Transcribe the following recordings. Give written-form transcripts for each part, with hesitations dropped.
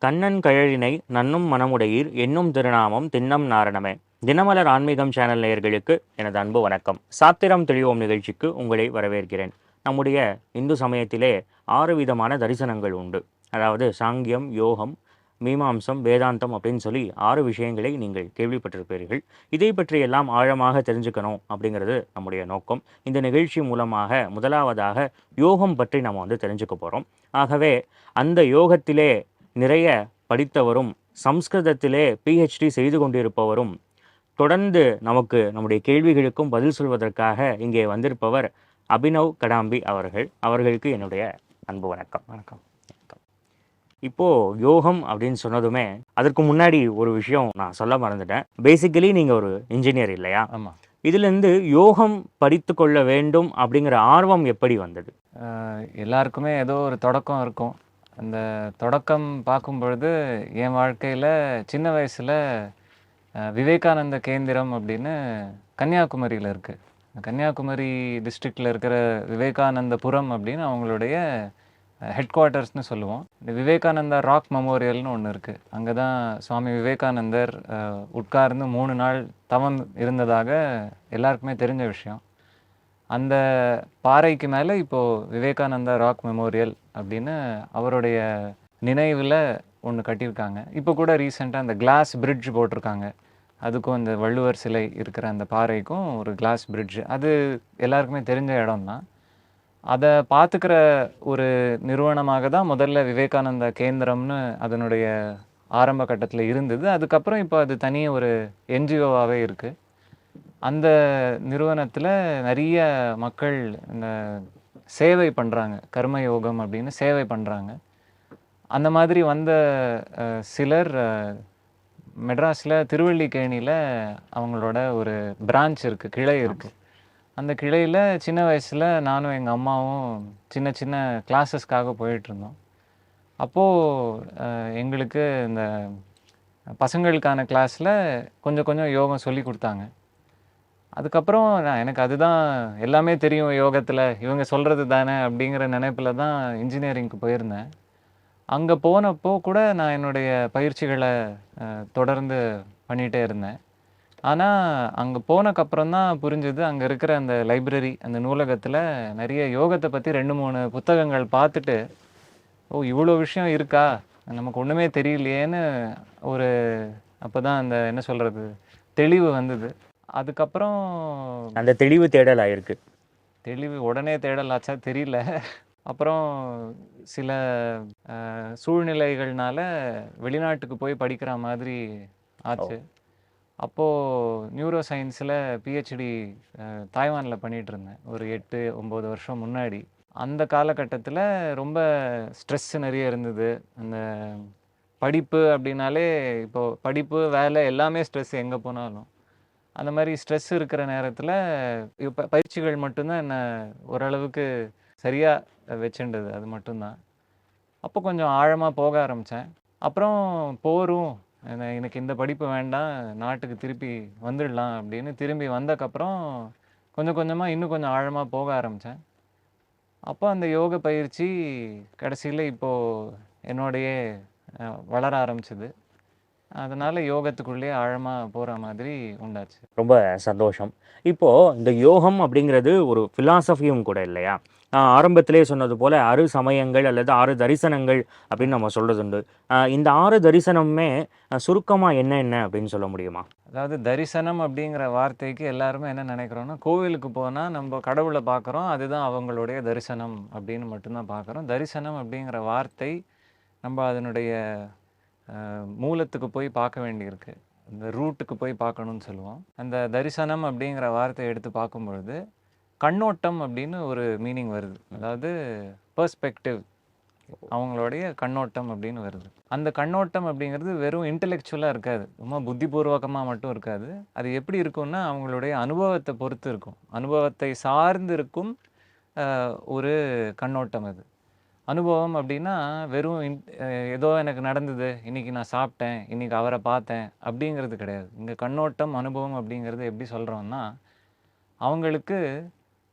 கண்ணன் கழலினை நன்னும் மனமுடையீர் என்னும் திருநாமம் திண்ணம் நாரணமே. தினமலர் ஆன்மீகம் சேனல் நேயர்களுக்கு எனது அன்பு வணக்கம். சாத்திரம் தெளிவோம் நிகழ்ச்சிக்கு உங்களை வரவேற்கிறேன். நம்முடைய இந்து சமயத்திலே 6 விதமான தரிசனங்கள் உண்டு. அதாவது சாங்கியம், யோகம், மீமாம்சம், வேதாந்தம் அப்படின்னு சொல்லி 6 விஷயங்களை நீங்கள் கேள்விப்பட்டிருப்பீர்கள். இதை பற்றி எல்லாம் ஆழமாக தெரிஞ்சுக்கணும் அப்படிங்கிறது நம்முடைய நோக்கம். இந்த நிகழ்ச்சி மூலமாக முதலாவதாக யோகம் பற்றி நம்ம தெரிஞ்சுக்க போகிறோம். ஆகவே அந்த யோகத்திலே நிறைய படித்தவரும் சம்ஸ்கிருதத்திலே பிஹெச்டி செய்து கொண்டிருப்பவரும் தொடர்ந்து நமக்கு நம்முடைய கேள்விகளுக்கும் பதில் சொல்வதற்காக இங்கே வந்திருப்பவர் அபினவ் கடாம்பி அவர்களுக்கு என்னுடைய அன்பு வணக்கம். வணக்கம். இப்போ யோகம் அப்படின்னு சொன்னதுமே அதற்கு முன்னாடி ஒரு விஷயம் நான் சொல்ல மறந்துட்டேன். பேசிக்கலி நீங்க ஒரு இன்ஜினியர் இல்லையா? ஆமா. இதிலிருந்து யோகம் படித்து கொள்ள வேண்டும் அப்படிங்கிற ஆர்வம் எப்படி வந்தது? எல்லாருக்குமே ஏதோ ஒரு தொடக்கம் இருக்கும். அந்த தொடக்கம் பார்க்கும் பொழுது என் வாழ்க்கையில் சின்ன வயசில் விவேகானந்த கேந்திரம் அப்படின்னு கன்னியாகுமரியில் இருக்குது. கன்னியாகுமரி டிஸ்ட்ரிக்டில் இருக்கிற விவேகானந்தபுரம் அப்படின்னு அவங்களுடைய ஹெட் குவார்ட்டர்ஸ்னு சொல்லுவோம். இந்த விவேகானந்தா ராக் மெமோரியல்னு ஒன்று இருக்குது. அங்கே தான் சுவாமி விவேகானந்தர் உட்கார்ந்து 3 நாள் தவம் இருந்ததாக எல்லாருக்குமே தெரிஞ்ச விஷயம். அந்த பாறைக்கு மேலே இப்போது விவேகானந்தா ராக் மெமோரியல் அப்படின்னு அவருடைய நினைவில் ஒன்று கட்டியிருக்காங்க. இப்போ கூட ரீசெண்டாக அந்த கிளாஸ் பிரிட்ஜ் போட்டிருக்காங்க. அதுக்கும் அந்த வள்ளுவர் சிலை இருக்கிற அந்த பாறைக்கும் ஒரு கிளாஸ் பிரிட்ஜ், அது எல்லாருக்குமே தெரிஞ்ச இடம் தான். அதை பார்த்துக்கிற ஒரு நிறுவனமாக தான் முதல்ல விவேகானந்தா கேந்திரம்னு அதனுடைய ஆரம்ப கட்டத்தில் இருந்தது. அதுக்கப்புறம் இப்போ அது தனியாக ஒரு என்ஜிஓவாகவே இருக்குது. அந்த நிறுவனத்தில் நிறைய மக்கள் இந்த சேவை பண்ணுறாங்க, கர்மயோகம் அப்படின்னு சேவை பண்ணுறாங்க. அந்த மாதிரி வந்த சிலர் மெட்ராஸில் திருவல்லிக்கேணியில் அவங்களோட ஒரு பிரான்ச் இருக்குது, கிளை இருக்குது. அந்த கிளையில் சின்ன வயசில் நானும் எங்கள் அம்மாவும் சின்ன சின்ன கிளாஸஸ்க்காக போயிட்டுருந்தோம். அப்போது எங்களுக்கு இந்த பசங்களுக்கான கிளாஸில் கொஞ்சம் கொஞ்சம் யோகம் சொல்லி கொடுத்தாங்க. அதுக்கப்புறம் எனக்கு அதுதான் எல்லாமே தெரியும் யோகத்தில், இவங்க சொல்கிறது தானே அப்படிங்கிற நினைப்பில் தான் இன்ஜினியரிங்க்கு போயிருந்தேன். அங்கே போனப்போ கூட நான் என்னுடைய பயிற்சிகளை தொடர்ந்து பண்ணிகிட்டே இருந்தேன். ஆனால் அங்கே போனக்கப்புறம் தான் புரிஞ்சுது, அங்கே இருக்கிற அந்த லைப்ரரி, அந்த நூலகத்தில் நிறைய யோகத்தை பற்றி 2-3 புத்தகங்கள் பார்த்துட்டு, ஓ இவ்வளோ விஷயம் இருக்கா, நமக்கு ஒன்றுமே தெரியலையேன்னு ஒரு அப்போ தான் அந்த என்ன சொல்கிறது தெளிவு வந்தது. அதுக்கப்புறம் அந்த தெளிவு தேடல் ஆயிருக்கு. தெளிவு உடனே தேடல் ஆச்சா தெரியல. அப்புறம் சில சூழ்நிலைகள்னால வெளிநாட்டுக்கு போய் படிக்கிற மாதிரி ஆச்சு. அப்போது நியூரோ சயின்ஸில் பிஹெச்டி தாய்வானில் பண்ணிகிட்டு இருந்தேன் ஒரு 8-9 வருஷம் முன்னாடி. அந்த காலகட்டத்தில் ரொம்ப ஸ்ட்ரெஸ் நிறைய இருந்தது. அந்த படிப்பு அப்படின்னாலே இப்போது படிப்பு, வேலை எல்லாமே ஸ்ட்ரெஸ் எங்கே போனாலும். அந்த மாதிரி ஸ்ட்ரெஸ் இருக்கிற நேரத்தில் இப்போ பயிற்சிகள் மட்டும்தான் என்னை ஓரளவுக்கு சரியாக வச்சுண்டது, அது மட்டும்தான். அப்போ கொஞ்சம் ஆழமாக போக ஆரம்பித்தேன். அப்புறம் போரும் எனக்கு இந்த படிப்பு வேண்டாம், நாட்டுக்கு திருப்பி வந்துடலாம் அப்படின்னு திரும்பி வந்தக்கப்புறம் கொஞ்சம் கொஞ்சமாக இன்னும் கொஞ்சம் ஆழமாக போக ஆரம்பித்தேன். அப்போ அந்த யோக பயிற்சி கடைசியில் இப்போது என்னோடையே வளர ஆரம்பிச்சிது. அதனால் யோகத்துக்குள்ளேயே ஆழமாக போகிற மாதிரி உண்டாச்சு. ரொம்ப சந்தோஷம். இப்போது இந்த யோகம் அப்படிங்கிறது ஒரு ஃபிலாசபியும் கூட இல்லையா? ஆரம்பத்திலே சொன்னது போல் 6 சமயங்கள் அல்லது 6 தரிசனங்கள் அப்படின்னு நம்ம சொல்கிறது உண்டு. இந்த 6 தரிசனமுமே சுருக்கமாக என்ன என்ன அப்படின்னு சொல்ல முடியுமா? அதாவது தரிசனம் அப்படிங்கிற வார்த்தைக்கு எல்லாருமே என்ன நினைக்கிறோன்னா, கோவிலுக்கு போனால் நம்ம கடவுளை பார்க்குறோம், அதுதான் அவங்களுடைய தரிசனம் அப்படின்னு மட்டும்தான் பார்க்குறோம். தரிசனம் அப்படிங்கிற வார்த்தை நம்ம அதனுடைய மூலத்துக்கு போய் பார்க்க வேண்டியிருக்கு, இந்த ரூட்டுக்கு போய் பார்க்கணுன்னு சொல்லுவோம். அந்த தரிசனம் அப்படிங்கிற வார்த்தையை எடுத்து பார்க்கும்பொழுது கண்ணோட்டம் அப்படின்னு ஒரு மீனிங் வருது. அதாவது பெர்ஸ்பெக்டிவ், அவங்களுடைய கண்ணோட்டம் அப்படின்னு வருது. அந்த கண்ணோட்டம் அப்படிங்கிறது வெறும் இன்டெலெக்சுவலாக இருக்காது, ரொம்ப புத்திபூர்வகமாக மட்டும் இருக்காது. அது எப்படி இருக்கும்னா அவங்களுடைய அனுபவத்தை பொறுத்து இருக்கும், அனுபவத்தை சார்ந்து இருக்கும் ஒரு கண்ணோட்டம் அது. அனுபவம் அப்படின்னா வெறும் ஏதோ எனக்கு நடந்தது, இன்றைக்கி நான் சாப்பிட்டேன், இன்றைக்கி அவரை பார்த்தேன் அப்படிங்கிறது கிடையாது. இங்கே கண்ணோட்டம், அனுபவம் அப்படிங்கிறது எப்படி சொல்கிறோன்னா, அவங்களுக்கு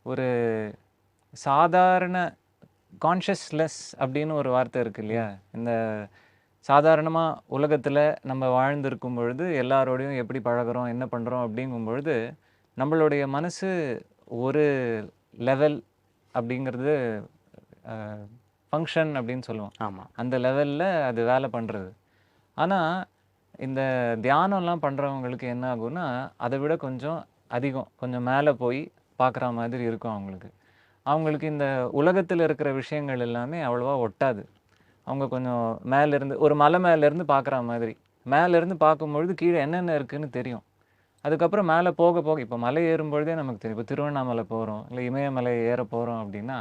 ஒரு சாதாரண கான்ஷியஸ்லெஸ் அப்படின்னு ஒரு வார்த்தை இருக்குது இல்லையா? இந்த சாதாரணமாக உலகத்தில் நம்ம வாழ்ந்திருக்கும் பொழுது எல்லாரோடையும் எப்படி பழகுறோம் என்ன பண்ணுறோம் அப்படிங்கும் பொழுது நம்மளுடைய மனசு ஒரு லெவல் அப்படிங்கிறது ஃபங்க்ஷன் அப்படின்னு சொல்லுவோம். ஆமாம். அந்த லெவலில் அது வேலை பண்ணுறது. ஆனால் இந்த தியானம்லாம் பண்ணுறவங்களுக்கு என்ன ஆகும்னா அதை விட கொஞ்சம் அதிகம், கொஞ்சம் மேலே போய் பார்க்குற மாதிரி இருக்கும் அவங்களுக்கு. அவங்களுக்கு இந்த உலகத்தில் இருக்கிற விஷயங்கள் எல்லாமே அவ்வளோவா ஒட்டாது. அவங்க கொஞ்சம் மேலேருந்து ஒரு மலை மேலேருந்து பார்க்குற மாதிரி, மேலேருந்து பார்க்கும்பொழுது கீழே என்னென்ன இருக்குதுன்னு தெரியும். அதுக்கப்புறம் மேலே போக போக இப்போ மலை ஏறும்பொழுதே நமக்கு தெரியும். இப்போ திருவண்ணாமலை போகிறோம், இல்லை இமயமலை ஏற போகிறோம் அப்படின்னா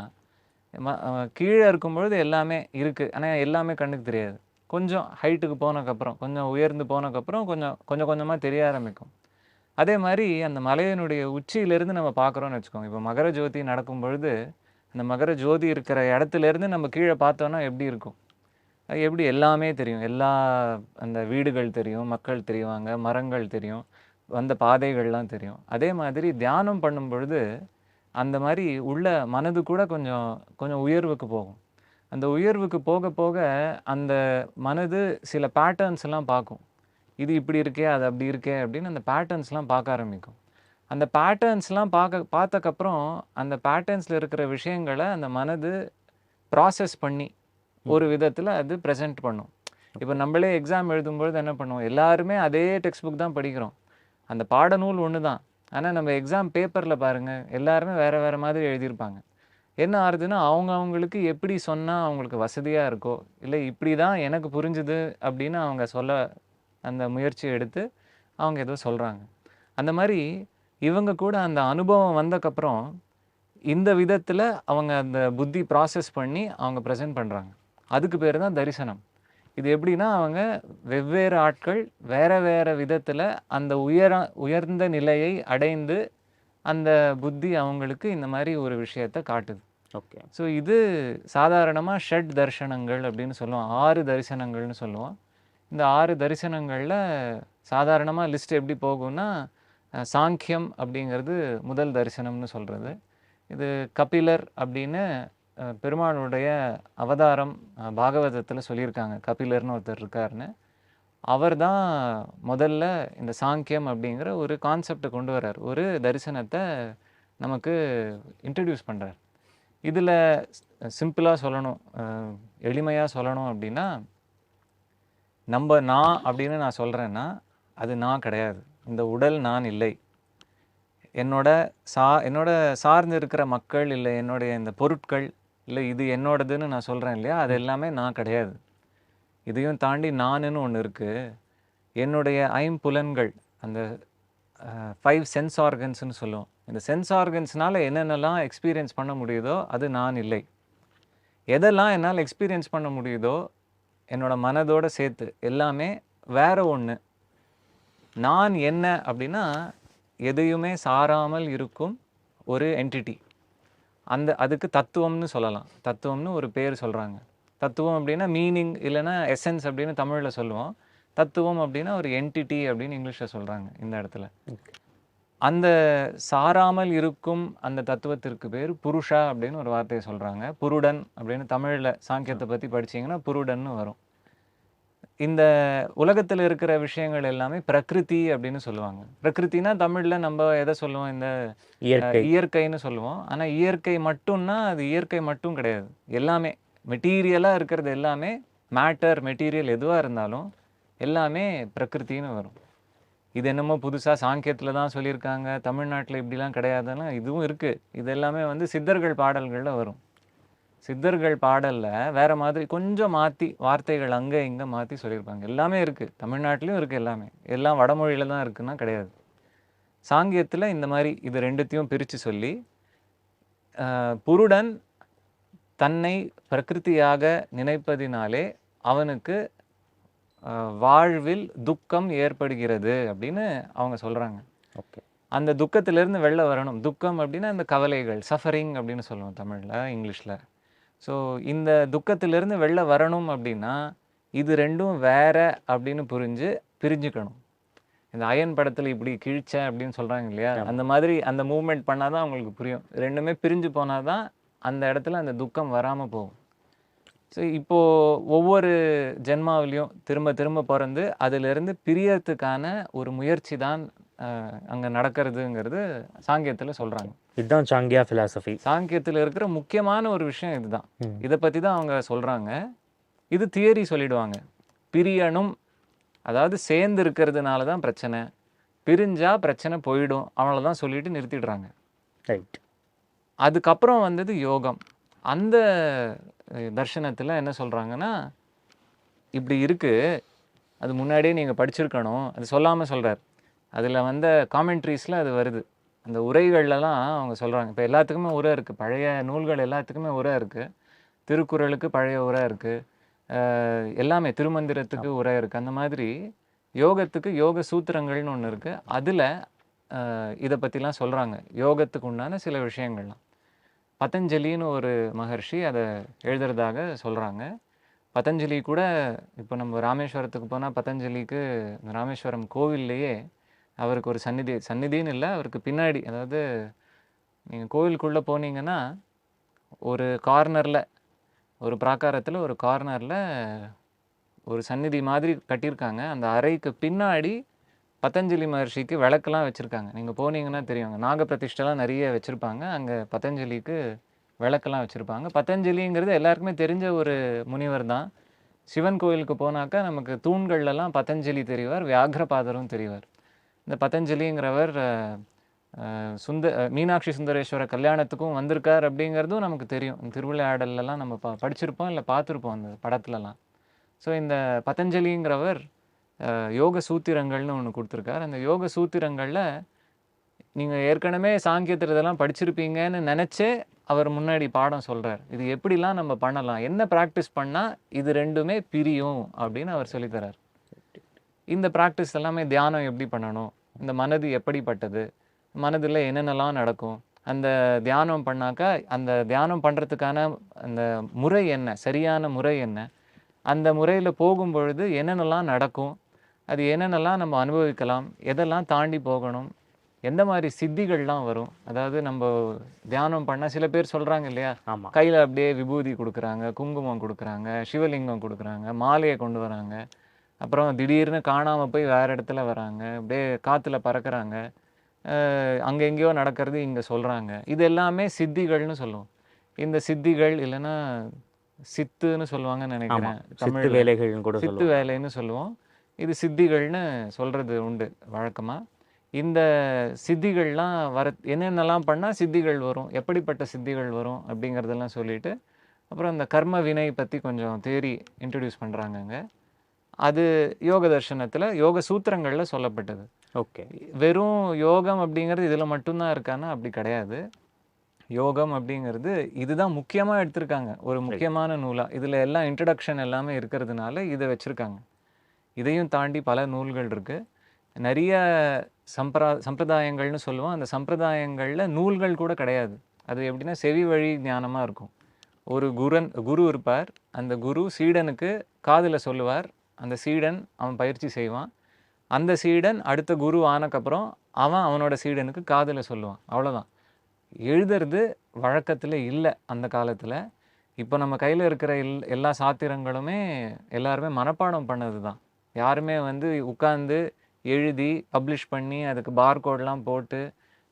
கீழே இருக்கும்பொழுது எல்லாமே இருக்குது. ஆனால் எல்லாமே கண்ணுக்கு தெரியாது. கொஞ்சம் ஹைட்டுக்கு போனதுக்கப்புறம், கொஞ்சம் உயர்ந்து போனதுக்கப்புறம் கொஞ்சம் கொஞ்சம் கொஞ்சமாக தெரிய ஆரம்பிக்கும். அதே மாதிரி அந்த மலையினுடைய உச்சியிலேருந்து நம்ம பார்க்குறோன்னு வச்சுக்கோங்க. இப்போ மகர ஜோதி நடக்கும் பொழுது அந்த மகர ஜோதி இருக்கிற இடத்துலேருந்து நம்ம கீழே பார்த்தோன்னா எப்படி இருக்கும்? எப்படி எல்லாமே தெரியும். அந்த வீடுகள் தெரியும், மக்கள் தெரிவாங்க, மரங்கள் தெரியும், வந்த பாதைகள்லாம் தெரியும். அதே மாதிரி தியானம் பண்ணும் பொழுது அந்த மாதிரி உள்ள மனது கூட கொஞ்சம் கொஞ்சம் உயர்வுக்கு போகும். அந்த உயர்வுக்கு போக போக அந்த மனது சில பேட்டர்ன்ஸ்லாம் பார்க்கும். இது இப்படி இருக்கே, அது அப்படி இருக்கே அப்படின்னு அந்த பேட்டர்ன்ஸ்லாம் பார்க்க ஆரம்பிக்கும். அந்த பேட்டர்ன்ஸ்லாம் பார்த்தக்கப்புறம் அந்த பேட்டர்ன்ஸில் இருக்கிற விஷயங்களை அந்த மனது ப்ராசஸ் பண்ணி ஒரு விதத்தில் அது ப்ரெசென்ட் பண்ணும். இப்போ நம்மளே எக்ஸாம் எழுதும்பொழுது என்ன பண்ணுவோம், எல்லாருமே அதே டெக்ஸ்ட் புக் தான் படிக்கிறோம். அந்த பாடநூல் ஒன்று தான். ஆனால் நம்ம எக்ஸாம் பேப்பரில் பாருங்கள், எல்லாருமே வேறு வேறு மாதிரி எழுதியிருப்பாங்க. என்ன ஆகுதுன்னா அவங்களுக்கு எப்படி சொன்னால் அவங்களுக்கு வசதியாக இருக்கோ, இல்லை இப்படி தான் எனக்கு புரிஞ்சுது அப்படின்னு அவங்க சொல்ல அந்த முயற்சி எடுத்து அவங்க ஏதோ சொல்கிறாங்க. அந்த மாதிரி இவங்க கூட அந்த அனுபவம் வந்தக்கப்புறம் இந்த விதத்தில் அவங்க அந்த புத்தி ப்ராசஸ் பண்ணி அவங்க ப்ரெசென்ட் பண்ணுறாங்க. அதுக்கு பேர் தான் தரிசனம். இது எப்படின்னா அவங்க வெவ்வேறு ஆட்கள் வேறு வேறு விதத்தில் அந்த உயர்ந்த நிலையை அடைந்து அந்த புத்தி அவங்களுக்கு இந்த மாதிரி ஒரு விஷயத்தை காட்டுது. ஓகே. ஸோ இது சாதாரணமாக ஷட் தரிசனங்கள் அப்படின்னு சொல்லுவோம். 6 தரிசனங்கள்னு சொல்லுவோம். இந்த 6 தரிசனங்களில் சாதாரணமாக லிஸ்ட் எப்படி போகும்னா சாங்கியம் அப்படிங்கிறது முதல் தரிசனம்னு சொல்கிறது. இது கபிலர் அப்படின்னு பெருமாளுடைய அவதாரம் பாகவதத்தில் சொல்லியிருக்காங்க. கபிலர்னு ஒருத்தர் இருக்காருன்னு. அவர் தான் முதல்ல இந்த சாங்கியம் அப்படிங்கிற ஒரு கான்செப்டை கொண்டு வர்றார். ஒரு தரிசனத்தை நமக்கு இன்ட்ரடியூஸ் பண்ணுறார். இதில் சிம்பிளாக சொல்லணும், எளிமையாக சொல்லணும் அப்படின்னா, நான் அப்படின்னு நான் சொல்கிறேன்னா அது நான் கிடையாது. இந்த உடல் நான் இல்லை. என்னோட சார்ந்து இருக்கிற மக்கள், இல்லை என்னுடைய இந்த பொருட்கள், இல்லை இது என்னோடதுன்னு நான் சொல்கிறேன் இல்லையா, அது எல்லாமே நான் கிடையாது. இதையும் தாண்டி நானுன்னு ஒன்று இருக்குது. என்னுடைய ஐம்புலன்கள், அந்த 5 சென்ஸ் ஆர்கன்ஸ்னு சொல்லுவோம். இந்த சென்ஸ் ஆர்கன்ஸ்னால் என்னென்னலாம் எக்ஸ்பீரியன்ஸ் பண்ண முடியுதோ அது நான் இல்லை. எதெல்லாம் என்னால் எக்ஸ்பீரியன்ஸ் பண்ண முடியுதோ என்னோட மனதோடு சேர்த்து எல்லாமே வேற ஒன்று. நான் என்ன அப்படின்னா எதையுமே சாராமல் இருக்கும் ஒரு என்டிட்டி. அதுக்கு தத்துவம்னு சொல்லலாம். தத்துவம்னு ஒரு பேர் சொல்கிறாங்க. தத்துவம் அப்படின்னா மீனிங், இல்லைன்னா எசன்ஸ் அப்படின்னு தமிழில் சொல்லுவோம். தத்துவம் அப்படின்னா ஒரு என்டிட்டி அப்படின்னு இங்கிலீஷில் சொல்கிறாங்க இந்த இடத்துல. அந்த சாராமல் இருக்கும் அந்த தத்துவத்திற்கு பேர் புருஷா அப்படின்னு ஒரு வார்த்தையை சொல்கிறாங்க. புருடன் அப்படின்னு தமிழில் சாங்கியத்தை பற்றி படிச்சிங்கன்னா புருடன்னு வரும். இந்த உலகத்தில் இருக்கிற விஷயங்கள் எல்லாமே பிரகிருதி அப்படின்னு சொல்லுவாங்க. பிரகிருத்தினா தமிழில் நம்ம எதை சொல்லுவோம், இந்த இயற்கைன்னு சொல்லுவோம். ஆனால் இயற்கை மட்டும்னா அது இயற்கை மட்டும் கிடையாது. எல்லாமே மெட்டீரியலாக இருக்கிறது எல்லாமே, மேட்டர் மெட்டீரியல் எதுவாக இருந்தாலும் எல்லாமே பிரகிருத்தின்னு வரும். இது என்னமோ புதுசாக சாங்கியத்தில் தான் சொல்லியிருக்காங்க, தமிழ்நாட்டில் இப்படிலாம் கிடையாதுன்னா இதுவும் இருக்குது. இது எல்லாமே சித்தர்கள் பாடல்களில் வரும். சித்தர்கள் பாடலில் வேறு மாதிரி கொஞ்சம் மாற்றி வார்த்தைகள் அங்கே இங்கே மாற்றி சொல்லியிருப்பாங்க. எல்லாமே இருக்குது, தமிழ்நாட்டிலையும் இருக்குது. எல்லாம் வடமொழியில் தான் இருக்குன்னா கிடையாது. சாங்கியத்தில் இந்த மாதிரி இது ரெண்டுத்தையும் பிரித்து சொல்லி, புருடன் தன்னை பிரகிருதியாக நினைப்பதினாலே அவனுக்கு வாழ்வில் துக்கம் ஏற்படுகிறது அப்படின்னு அவங்க சொல்கிறாங்க. ஓகே. அந்த துக்கத்திலேருந்து வெளில வரணும். துக்கம் அப்படின்னா இந்த கவலைகள், சஃபரிங் அப்படின்னு சொல்லுவோம் தமிழில், இங்கிலீஷில். ஸோ இந்த துக்கத்திலேருந்து வெளில வரணும் அப்படின்னா இது ரெண்டும் வேற அப்படின்னு பிரிஞ்சுக்கணும். இந்த அயன் படத்தில் இப்படி கிழிச்ச அப்படின்னு சொல்கிறாங்க இல்லையா, அந்த மாதிரி அந்த மூவ்மெண்ட் பண்ணால் தான் அவங்களுக்கு புரியும். ரெண்டுமே பிரிஞ்சு போனால் தான் அந்த இடத்துல அந்த துக்கம் வராமல் போகும். ஸோ இப்போது ஒவ்வொரு ஜென்மாவிலையும் திரும்ப திரும்ப பிறந்து அதிலிருந்து பிரியறதுக்கான ஒரு முயற்சி தான் அங்கே நடக்கிறதுங்கிறது சாங்கியத்தில் சொல்கிறாங்க. இதுதான் சாங்கியா ஃபிலாசபி. சாங்கியத்தில் இருக்கிற முக்கியமான ஒரு விஷயம் இதுதான். இதை பற்றி தான் அவங்க சொல்கிறாங்க. இது தியரி சொல்லிடுவாங்க. பிரியணும், அதாவது சேர்ந்து இருக்கிறதுனால தான் பிரச்சனை, பிரிஞ்சா பிரச்சனை போயிடும், அவ்வளோதான் சொல்லிட்டு நிறுத்திடுறாங்க. ரைட். அதுக்கப்புறம் வந்தது யோகம். அந்த தர்ஷனத்தில் என்ன சொல்கிறாங்கன்னா, இப்படி இருக்குது, அது முன்னாடியே நீங்கள் படிச்சிருக்கணும், அது சொல்லாமல் சொல்கிறார். அதில் வந்த காமெண்ட்ரிஸில் அது வருது. அந்த உரைகள்லாம் அவங்க சொல்கிறாங்க. இப்போ எல்லாத்துக்குமே உரை இருக்குது, பழைய நூல்கள் எல்லாத்துக்குமே உரை இருக்குது. திருக்குறளுக்கு பழைய உரை இருக்குது, எல்லாமே திருமந்திரத்துக்கு உரை இருக்குது. அந்த மாதிரி யோகத்துக்கு யோக சூத்திரங்கள்னு ஒன்று இருக்குது. அதில் இதை பற்றிலாம் சொல்கிறாங்க, யோகத்துக்கு உண்டான சில விஷயங்கள்லாம். பதஞ்சலின்னு ஒரு மகர்ஷி அதை எழுதுறதாக சொல்கிறாங்க. பதஞ்சலி கூட இப்போ நம்ம ராமேஸ்வரத்துக்கு போனால் பதஞ்சலிக்கு ராமேஸ்வரம் கோவில்லையே அவருக்கு ஒரு சந்நிதின்னு இல்லை, அவருக்கு பின்னாடி, அதாவது நீங்கள் கோவிலுக்குள்ளே போனீங்கன்னா ஒரு கார்னரில், ஒரு பிராகாரத்தில் ஒரு கார்னரில் ஒரு சந்நிதி மாதிரி கட்டியிருக்காங்க. அந்த அறைக்கு பின்னாடி பதஞ்சலி மகர்ஷிக்கு விளக்கெல்லாம் வச்சுருக்காங்க. நீங்கள் போனீங்கன்னா தெரியுங்க, நாக பிரதிஷ்டெல்லாம் நிறைய வச்சுருப்பாங்க. அங்கே பதஞ்சலிக்கு விளக்கெல்லாம் வச்சுருப்பாங்க. பதஞ்சலிங்கிறது எல்லாருக்குமே தெரிஞ்ச ஒரு முனிவர் தான். சிவன் கோயிலுக்கு போனாக்கா நமக்கு தூண்கள்லாம் பதஞ்சலி தெரிவார், வியாகிரபாதரும் தெரிவார். இந்த பதஞ்சலிங்கிறவர் மீனாட்சி சுந்தரேஸ்வர கல்யாணத்துக்கும் வந்திருக்கார் அப்படிங்கிறதும் நமக்கு தெரியும். திருவிளையாடல்லாம் நம்ம படிச்சிருப்போம், இல்லை பார்த்துருப்போம் அந்த படத்துலலாம். ஸோ இந்த பதஞ்சலிங்கிறவர் யோக சூத்திரங்கள்னு ஒன்று கொடுத்துருக்கார். அந்த யோக சூத்திரங்களில் நீங்கள் ஏற்கனவே சாங்கியத்தில் இதெல்லாம் படிச்சிருப்பீங்கன்னு நினச்சே அவர் முன்னாடி பாடம் சொல்கிறார். இது எப்படிலாம் நம்ம பண்ணலாம், என்ன ப்ராக்டிஸ் பண்ணால் இது ரெண்டுமே பிரியும் அப்படின்னு அவர் சொல்லித்தரார். இந்த ப்ராக்டிஸ் எல்லாமே தியானம் எப்படி பண்ணணும், இந்த மனது எப்படிப்பட்டது, மனதில் என்னென்னலாம் நடக்கும், அந்த தியானம் பண்ணாக்கா அந்த தியானம் பண்ணுறதுக்கான அந்த முறை என்ன, சரியான முறை என்ன, அந்த முறையில் போகும் பொழுது என்னென்னலாம் நடக்கும், அது என்னென்னலாம் நம்ம அனுபவிக்கலாம், எதெல்லாம் தாண்டி போகணும், எந்த மாதிரி சித்திகள்லாம் வரும். அதாவது நம்ம தியானம் பண்ணால் சில பேர் சொல்கிறாங்க இல்லையா, கையில் அப்படியே விபூதி கொடுக்குறாங்க, குங்குமம் கொடுக்குறாங்க, சிவலிங்கம் கொடுக்குறாங்க, மாலையை கொண்டு வராங்க, அப்புறம் திடீர்னு காணாமல் போய் வேறு இடத்துல வராங்க, அப்படியே காற்றுல பறக்கிறாங்க, அங்கே எங்கேயோ நடக்கிறது இங்கே சொல்கிறாங்க. இது எல்லாமே சித்திகள்னு சொல்லுவோம். இந்த சித்திகள் இல்லைன்னா சித்துன்னு சொல்லுவாங்கன்னு நினைக்கிறேன், தமிழ் வேலைகள் கூட சித்து வேலைன்னு சொல்லுவோம். இது சித்திகள்னு சொல்கிறது உண்டு வழக்கமாக. இந்த சித்திகள்லாம் என்னென்னலாம் பண்ணால் சித்திகள் வரும், எப்படிப்பட்ட சித்திகள் வரும் அப்படிங்கிறதெல்லாம் சொல்லிவிட்டு அப்புறம் அந்த கர்ம வினை பற்றி கொஞ்சம் தேரி இன்ட்ரடியூஸ் பண்ணுறாங்கங்க. அது யோக தர்ஷனத்தில் யோக சூத்திரங்களில் சொல்லப்பட்டது. ஓகே, வெறும் யோகம் அப்படிங்கிறது இதில் மட்டும்தான் இருக்கான்னா அப்படி கிடையாது. யோகம் அப்படிங்கிறது இதுதான் முக்கியமாக எடுத்திருக்காங்க, ஒரு முக்கியமான நூலாக. இதில் எல்லாம் இன்ட்ரடக்ஷன் எல்லாமே இருக்கிறதுனால இதை வச்சுருக்காங்க. இதையும் தாண்டி பல நூல்கள் இருக்குது. நிறைய சம்பிரதாயங்கள்னு சொல்லுவோம். அந்த சம்பிரதாயங்களில் நூல்கள் கூட கிடையாது. அது எப்படின்னா செவி வழி ஞானமாக இருக்கும். ஒரு குரு இருப்பார், அந்த குரு சீடனுக்கு காதில் சொல்லுவார், அந்த சீடன் அவன் பயிற்சி செய்வான், அந்த சீடன் அடுத்த குரு ஆனக்கப்புறம் அவனோட சீடனுக்கு காதில் சொல்லுவான், அவ்வளோதான். எழுதுறது வழக்கத்தில் இல்லை அந்த காலத்தில். இப்போ நம்ம கையில் இருக்கிற எல்லா சாத்திரங்களுமே எல்லாருமே மனப்பாடம் பண்ணது தான். யாருமே உட்காந்து எழுதி பப்ளிஷ் பண்ணி அதுக்கு பார்கோட்லாம் போட்டு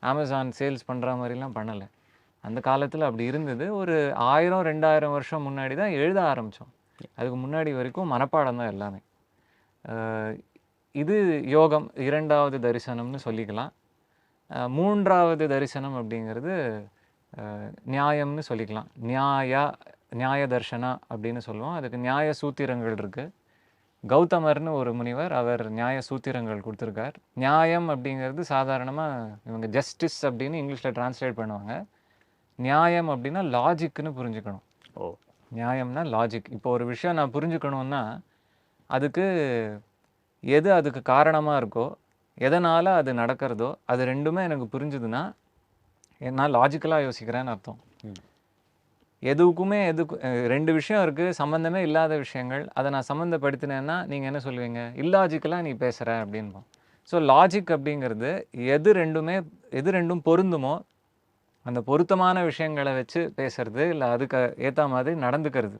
அமேசான் சேல்ஸ் பண்ணுற மாதிரிலாம் பண்ணலை. அந்த காலத்தில் அப்படி இருந்தது. ஒரு 1000-2000 வருஷம் முன்னாடி தான் எழுத ஆரம்பித்தோம். அதுக்கு முன்னாடி வரைக்கும் மனப்பாடம் தான் எல்லாமே. இது யோகம், இரண்டாவது தரிசனம்னு சொல்லிக்கலாம். மூன்றாவது தரிசனம் அப்படிங்கிறது நியாயம்னு சொல்லிக்கலாம். நியாய தர்ஷனா அப்படின்னு சொல்லுவோம். அதுக்கு நியாய சூத்திரங்கள் இருக்குது. கௌதமர்னு ஒரு முனிவர், அவர் நியாய சூத்திரங்கள் கொடுத்துருக்கார். நியாயம் அப்படிங்கிறது சாதாரணமாக இவங்க ஜஸ்டிஸ் அப்படின்னு இங்கிலீஷில் டிரான்ஸ்லேட் பண்ணுவாங்க. நியாயம் அப்படின்னா லாஜிக்னு புரிஞ்சுக்கணும். நியாயம்னா லாஜிக். இப்போ ஒரு விஷயம் நான் புரிஞ்சுக்கணுன்னா அதுக்கு அதுக்கு காரணமாக இருக்கோ, எதனால் அது நடக்கிறதோ, அது ரெண்டுமே எனக்கு புரிஞ்சுதுன்னா நான் லாஜிக்கலாக யோசிக்கிறேன்னு அர்த்தம். எதுக்குமே ரெண்டு விஷயம் இருக்குது, சம்மந்தமே இல்லாத விஷயங்கள், அதை நான் சம்மந்தப்படுத்தினேன்னா நீங்கள் என்ன சொல்லுவீங்க, இல்லாஜிக்கலாக நீ பேசுகிற அப்படின்போம். ஸோ லாஜிக் அப்படிங்கிறது எது ரெண்டும் பொருந்துமோ அந்த பொருத்தமான விஷயங்களை வச்சு பேசுறது, இல்லை அதுக்கு ஏற்ற மாதிரி நடந்துக்கிறது.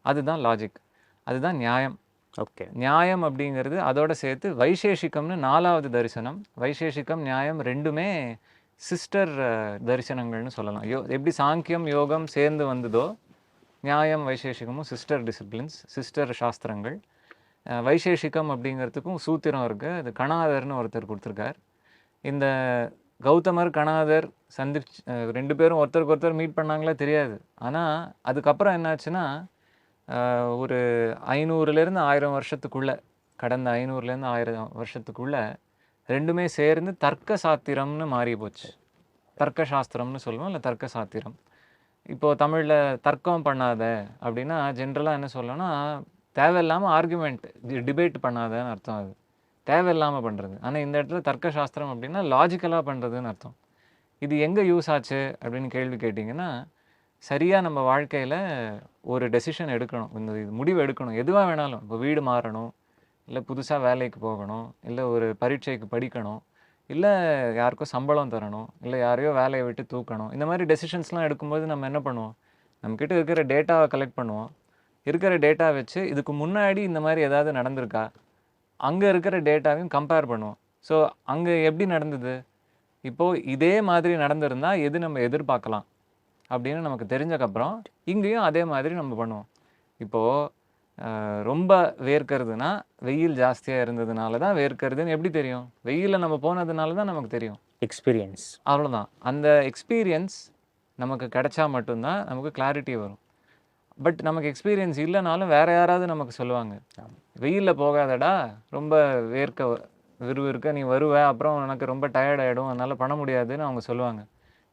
அதுதான் லாஜிக், அதுதான் நியாயம். ஓகே. நியாயம் அப்படிங்கிறது அதோட சேர்த்து வைசேஷிகம்னு 4வது தரிசனம். வைசேஷிகம், நியாயம் ரெண்டுமே சிஸ்டர் தரிசனங்கள்னு சொல்லலாம். எப்படி சாங்கியம் யோகம் சேர்ந்து வந்ததோ, நியாயம் வைசேஷிகமும் சிஸ்டர் டிசிப்ளின்ஸ், சிஸ்டர் சாஸ்திரங்கள். வைசேஷிகம் அப்படிங்கிறதுக்கும் சூத்திரம் இருக்குது. அது கணாதர்னு ஒருத்தர் கொடுத்துருக்கார். இந்த கௌதமர் கணாதர் ரெண்டு பேரும் ஒருத்தருக்கு ஒருத்தர் மீட் பண்ணாங்களே தெரியாது. ஆனால் அதுக்கப்புறம் என்னாச்சுன்னா, ஒரு 500லேருந்து 1000 வருஷத்துக்குள்ளே, கடந்த 500லேருந்து 1000 வருஷத்துக்குள்ளே ரெண்டுமே சேர்ந்து தர்க்க சாத்திரம்னு மாறி போச்சு. தர்க்க சாஸ்திரம்னு சொல்லுவோம், இல்லை தர்க்க சாத்திரம். இப்போது தமிழில் தர்க்கம் பண்ணாத அப்படின்னா ஜென்ரலாக என்ன சொல்லணும்னா, தேவையில்லாமல் ஆர்குமெண்ட் டிபேட் பண்ணாதன்னு அர்த்தம். அது தேவையில்லாமல் பண்ணுறது. ஆனால் இந்த இடத்துல தர்க்க சாஸ்திரம் அப்படின்னா லாஜிக்கலாக பண்ணுறதுன்னு அர்த்தம். இது எங்கே யூஸ் ஆச்சு அப்படின்னு கேள்வி கேட்டிங்கன்னா, சரியாக நம்ம வாழ்க்கையில் ஒரு டெசிஷன் எடுக்கணும், இந்த முடிவு எடுக்கணும், எதுவாக வேணாலும். இப்போ வீடு மாறணும், இல்லை புதுசாக வேலைக்கு போகணும், இல்லை ஒரு பரீட்சைக்கு படிக்கணும், இல்லை யாருக்கும் சம்பளம் தரணும், இல்லை யாரையோ வேலையை விட்டு தூக்கணும். இந்த மாதிரி டெசிஷன்ஸ்லாம் எடுக்கும்போது நம்ம என்ன பண்ணுவோம், நம்மக்கிட்ட இருக்கிற டேட்டாவை கலெக்ட் பண்ணுவோம். இருக்கிற டேட்டா வச்சு இதுக்கு முன்னாடி இந்த மாதிரி ஏதாவது நடந்திருக்கா, அங்கே இருக்கிற டேட்டாவையும் கம்பேர் பண்ணுவோம். ஸோ அங்கே எப்படி நடந்தது, இப்போது இதே மாதிரி நடந்திருந்தால் எது நம்ம எதிர்பார்க்கலாம் அப்படின்னு நமக்கு தெரிஞ்சக்கப்புறம் இங்கேயும் அதே மாதிரி நம்ம பண்ணுவோம். இப்போது ரொம்ப வேர்க்கிறதுனா வெயில் ஜாஸ்தியாக இருந்ததுனால தான் வேர்க்கிறதுன்னு எப்படி தெரியும், வெயிலில் நம்ம போனதுனால தான் நமக்கு தெரியும். எக்ஸ்பீரியன்ஸ், அவ்வளோதான். அந்த எக்ஸ்பீரியன்ஸ் நமக்கு கிடைச்சா மட்டும்தான் நமக்கு கிளாரிட்டி வரும். பட் நமக்கு எக்ஸ்பீரியன்ஸ் இல்லைனாலும் வேறு யாராவது நமக்கு சொல்லுவாங்க, வெயிலில் போகாதடா, ரொம்ப விறுவிறுக்க நீ வருவ, அப்புறம் உனக்கு ரொம்ப டயர்ட் ஆகிடும், அதனால் பண்ண முடியாதுன்னு அவங்க சொல்லுவாங்க.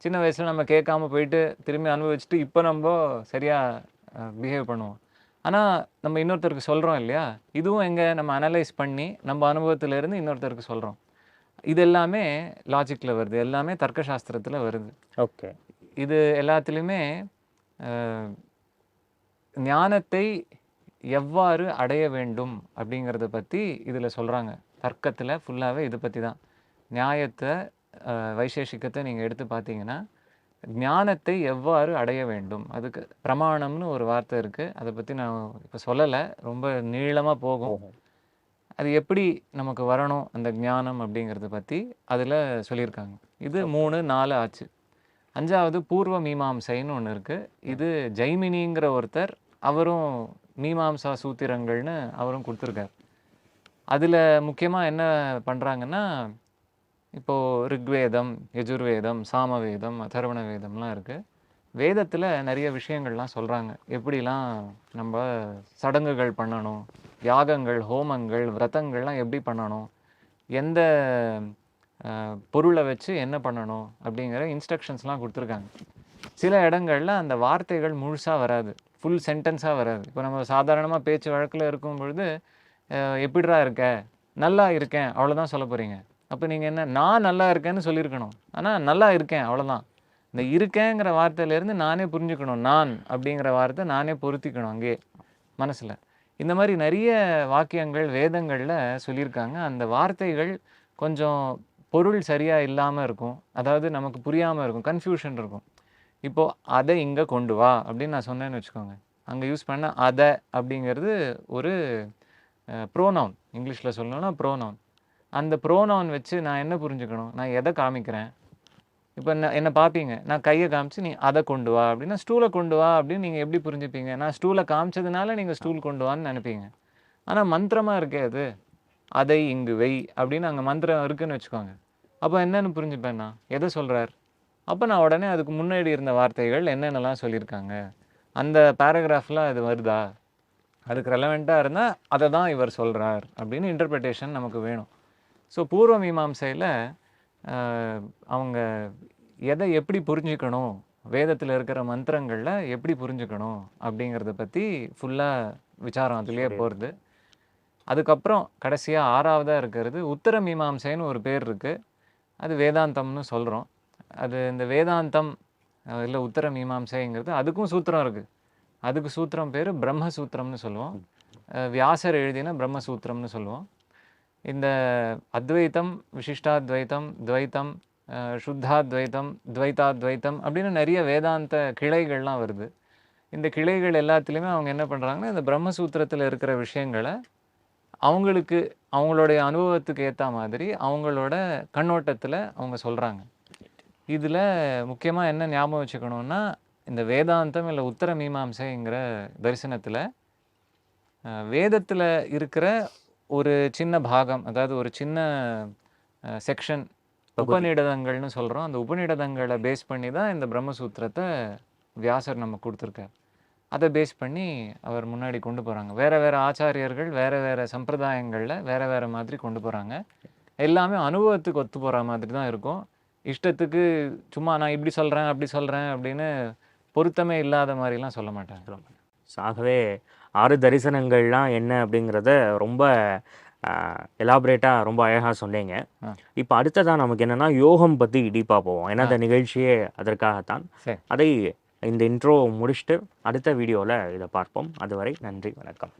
சின்ன வயசில் நம்ம கேட்காம போயிட்டு திரும்பி அனுபவிச்சுட்டு இப்போ நம்ம சரியாக பிஹேவ் பண்ணுவோம். ஆனால் நம்ம இன்னொருத்தருக்கு சொல்கிறோம் இல்லையா, இதுவும் எங்கே நம்ம அனலைஸ் பண்ணி நம்ம அனுபவத்திலேருந்து இன்னொருத்தருக்கு சொல்கிறோம். இது எல்லாமே லாஜிக்கில் வருது, எல்லாமே தர்க்க சாஸ்திரத்தில் வருது. ஓகே. இது எல்லாத்துலேயுமே ஞானத்தை எவ்வாறு அடைய வேண்டும் அப்படிங்கிறத பற்றி இதில் சொல்கிறாங்க. தர்க்கத்தில் ஃபுல்லாகவே இதை பற்றி தான். நியாயத்தை, வைசேஷிகத்தை நீங்கள் எடுத்து பார்த்தீங்கன்னா, ஞானத்தை எவ்வாறு அடைய வேண்டும், அதுக்கு பிரமாணம்னு ஒரு வார்த்தை இருக்குது. அதை பற்றி நான் இப்போ சொல்லலை, ரொம்ப நீளமாக போகும். அது எப்படி நமக்கு வரணும் அந்த ஞானம் அப்படிங்கிறத பற்றி அதில் சொல்லியிருக்காங்க. இது 3 4 ஆச்சு. 5வது பூர்வ மீமாம்சைன்னு ஒன்று இருக்குது. இது ஜெய்மினிங்கிற ஒருத்தர், அவரும் மீமாம்சா சூத்திரங்கள்னு அவரும் கொடுத்துருக்கார். அதில் முக்கியமாக என்ன பண்ணுறாங்கன்னா, இப்போது ரிக்வேதம், யஜுர்வேதம், சாமவேதம், அதர்வண வேதம்லாம் இருக்குது. வேதத்தில் நிறைய விஷயங்கள்லாம் சொல்கிறாங்க, எப்படிலாம் நம்ம சடங்குகள் பண்ணணும், யாகங்கள், ஹோமங்கள், விரதங்கள்லாம் எப்படி பண்ணணும், எந்த பொருளை வச்சு என்ன பண்ணணும் அப்படிங்கிற இன்ஸ்ட்ரக்ஷன்ஸ்லாம் கொடுத்துருக்காங்க. சில இடங்களில் அந்த வார்த்தைகள் முழுசாக வராது, ஃபுல் சென்டென்ஸாக வராது. இப்போ நம்ம சாதாரணமாக பேச்சு வழக்கில் இருக்கும் பொழுது எப்படிடா இருக்க, நல்லா இருக்கேன், அவ்வளோதான் சொல்ல போகிறீங்க. அப்போ நீங்கள் என்ன, நான் நல்லா இருக்கேன்னு சொல்லியிருக்கணும், ஆனால் நல்லா இருக்கேன் அவ்வளோதான். இந்த இருக்கேங்கிற வார்த்தையிலேருந்து நானே புரிஞ்சுக்கணும், நான் அப்படிங்கிற வார்த்தை நானே பொருத்திக்கணும் அங்கேயே மனசில். இந்த மாதிரி நிறைய வாக்கியங்கள் வேதங்களில் சொல்லியிருக்காங்க. அந்த வார்த்தைகள் கொஞ்சம் பொருள் சரியாக இல்லாமல் இருக்கும், அதாவது நமக்கு புரியாமல் இருக்கும், கன்ஃபியூஷன் இருக்கும். இப்போது அதை இங்கே கொண்டு வா அப்படின்னு நான் சொன்னேன்னு வச்சுக்கோங்க, அங்கே யூஸ் பண்ண அதை அப்படிங்கிறது ஒரு ப்ரோனவுன், இங்கிலீஷில் சொல்லணும்னா ப்ரோனவுன். அந்த ப்ரோனவுன் வச்சு நான் என்ன புரிஞ்சுக்கணும், நான் எதை காமிக்கிறேன். இப்போ என்னை பார்ப்பீங்க, நான் கையை காமிச்சு நீ அதை கொண்டு வா அப்படின்னா ஸ்டூலை கொண்டு வா அப்படின்னு நீங்கள் எப்படி புரிஞ்சுப்பீங்க, நான் ஸ்டூலை காமிச்சதுனால நீங்கள் ஸ்டூல் கொண்டு வான்னு நினைப்பீங்க. ஆனால் மந்திரமாக இருக்கே அது, அதை இங்கு வை அப்படின்னு அங்கே மந்திரம் இருக்குதுன்னு வச்சுக்கோங்க. அப்போ என்னென்னு புரிஞ்சுப்பேன், நான் எதை சொல்கிறார். அப்போ நான் உடனே அதுக்கு முன்னாடி இருந்த வார்த்தைகள் என்னென்னலாம் சொல்லியிருக்காங்க, அந்த பேராகிராஃபில் அது வருதா, அதுக்கு ரெலவெண்ட்டாக இருந்தால் அதை தான் இவர் சொல்கிறார் அப்படின்னு இன்டர்பிரிட்டேஷன் நமக்கு வேணும். ஸோ பூர்வ மீமாம்சையில் அவங்க எதை எப்படி புரிஞ்சுக்கணும், வேதத்தில் இருக்கிற மந்திரங்களில் எப்படி புரிஞ்சுக்கணும் அப்படிங்கிறத பற்றி ஃபுல்லாக விசாரம் அதுலேயே போகிறது. அதுக்கப்புறம் கடைசியாக 6வதாக இருக்கிறது உத்தர மீமாம்சைன்னு ஒரு பேர் இருக்குது, அது வேதாந்தம்னு சொல்கிறோம். அது இந்த வேதாந்தம் இல்லை உத்தர மீமாம்சைங்கிறது அதுக்கும் சூத்திரம் இருக்குது. அதுக்கு சூத்திரம் பேர் பிரம்மசூத்திரம்னு சொல்லுவோம், வியாசர் எழுதின பிரம்மசூத்திரம்னு சொல்லுவோம். இந்த அத்வைத்தம், விசிஷ்டாத்வைத்தம், துவைத்தம், சுத்தாத்வைத்தம், துவைத்தாத்வைத்தம் அப்படின்னு நிறைய வேதாந்த கிளைகள்லாம் வருது. இந்த கிளைகள் எல்லாத்துலேயுமே அவங்க என்ன பண்ணுறாங்கன்னா இந்த பிரம்மசூத்திரத்தில் இருக்கிற விஷயங்களை அவங்களுக்கு அவங்களுடைய அனுபவத்துக்கு ஏற்ற மாதிரி அவங்களோட கண்ணோட்டத்தில் அவங்க சொல்கிறாங்க. இதில் முக்கியமாக என்ன ஞாபகம் வச்சுக்கணுன்னா, இந்த வேதாந்தம் இல்லை உத்தர மீமாம்சைங்கிற தரிசனத்தில் வேதத்தில் இருக்கிற ஒரு சின்ன பாகம், அதாவது ஒரு சின்ன செக்ஷன் உபநிடதங்கள்னு சொல்கிறோம். அந்த உபநிடதங்களை பேஸ் பண்ணி தான் இந்த பிரம்மசூத்திரத்தை வியாசர் நமக்கு கொடுத்துருக்கார். அதை பேஸ் பண்ணி அவர் முன்னாடி கொண்டு போகிறாங்க. வேறு வேறு ஆச்சாரியர்கள் வேறு வேறு சம்பிரதாயங்களில் வேறு வேறு மாதிரி கொண்டு போகிறாங்க. எல்லாமே அனுபவத்துக்கு ஒத்து போகிற மாதிரி தான் இருக்கும். இஷ்டத்துக்கு சும்மா நான் இப்படி சொல்கிறேன் அப்படி சொல்கிறேன் அப்படின்னு பொருத்தமே இல்லாத மாதிரிலாம் சொல்ல மாட்டாங்க. ஆகவே 6 தரிசனங்கள்லாம் என்ன அப்படிங்கிறத ரொம்ப எலாபரேட்டாக ரொம்ப அழகாக சொன்னீங்க. இப்போ அடுத்ததான் நமக்கு என்னென்னா யோகம் பற்றி டீப்பாக போவோம். ஏன்னா இந்த நிகழ்ச்சியே அதற்காகத்தான். சரி. அதை இந்த இன்ட்ரோ முடிச்சுட்டு அடுத்த வீடியோவில் இதை பார்ப்போம். அதுவரை நன்றி, வணக்கம்.